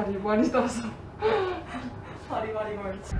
발이 많이 따서 발이 많이 걸지.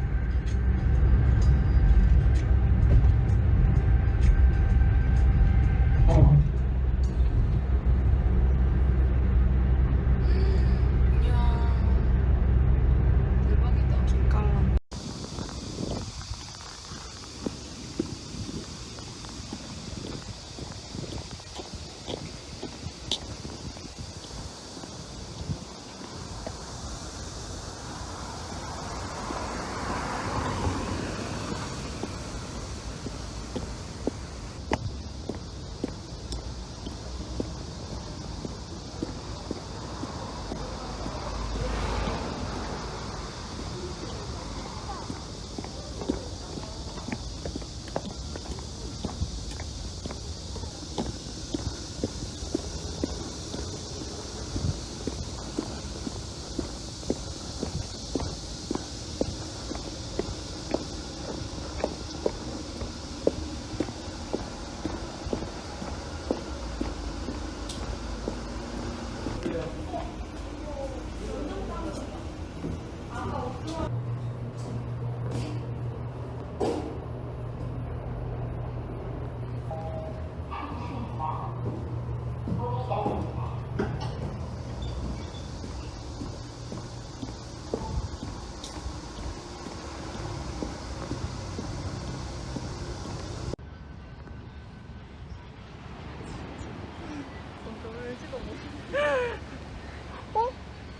어?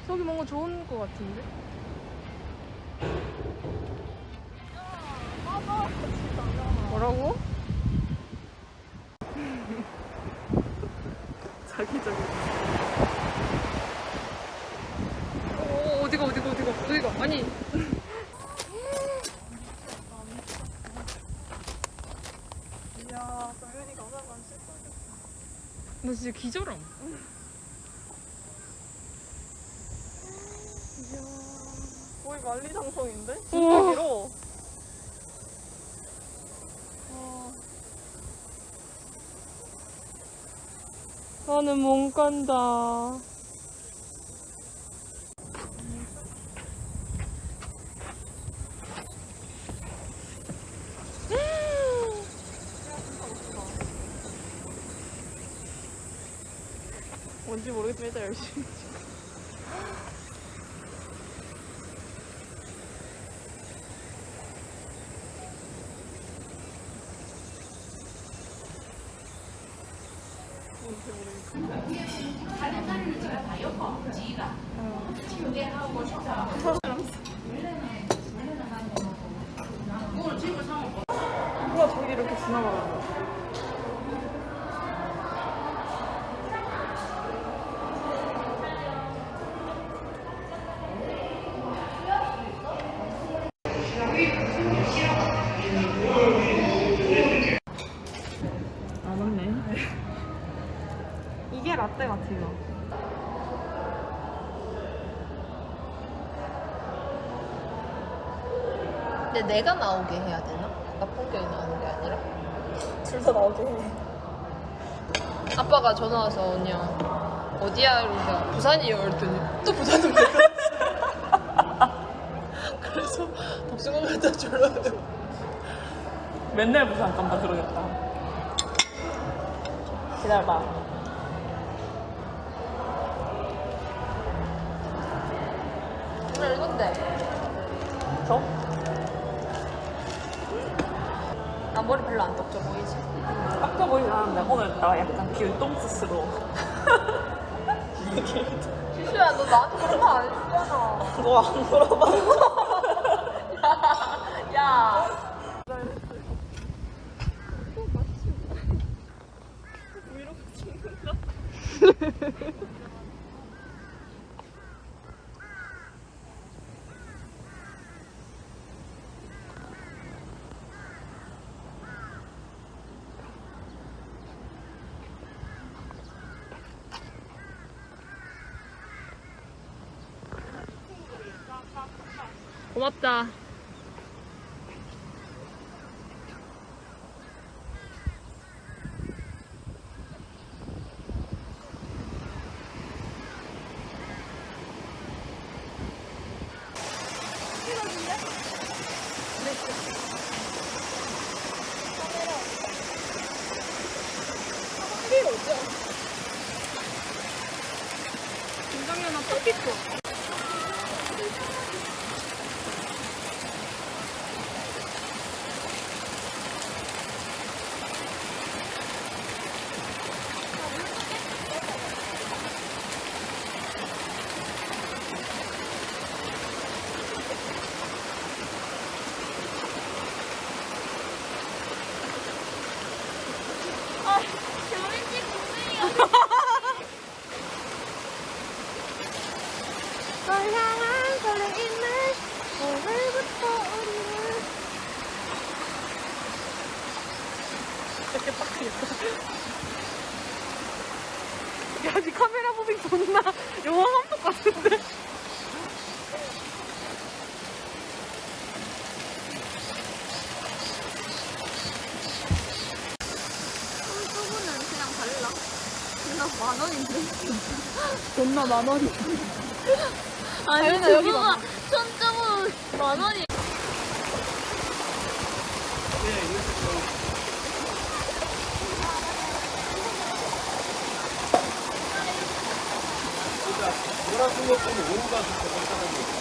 저기 뭔가 좋은 거 같은데? 뭐라고? 자기자기. 어디가? 아니. 이야, 정연이가 올라가면 슬퍼졌어. 나 진짜 기절함. 이야, 거의 만리장성인데? 진짜 길어. 나는 못 간다. 뭔지 모르겠지만 일단 열심히. 누가 저기 이렇게 지나가는 거야? 아 맞네. 이게 라떼 같아요. 근데 내가 나오게 해야 되나? 나쁜경이 나오는 게 아니라? 둘 다 나오게 해. 아빠가 전화 와서 그냥 어디야? 이러니까 부산이요. 이랬더니 또 부산은 뭐야? 그래서 복숭아 갖다 주려고. 맨날 부산 간다 그러겠다. 기다려봐. 오늘 이건데 저? 나 머리 별로 안 떡져 보이지? 아까 보이진 않았는데 오늘따라 약간 길동스스러워. 지수야 너 나한테 그런 거 안 해주잖아. 너 안 물어봐. 야. 고맙다. 널 향한 설레임을 오늘부터 우리는 이렇게 빡치겠다. 야, 니 카메라 무빙 존나 영화 감독 같은데? 손수분은 그냥 달라. 그냥 10,000원인데. 존나 만원이. 아니 다현아, 여기 봐봐. 손수분 10,000원이. 노란 거 보면 오후가 좋다고 사람이.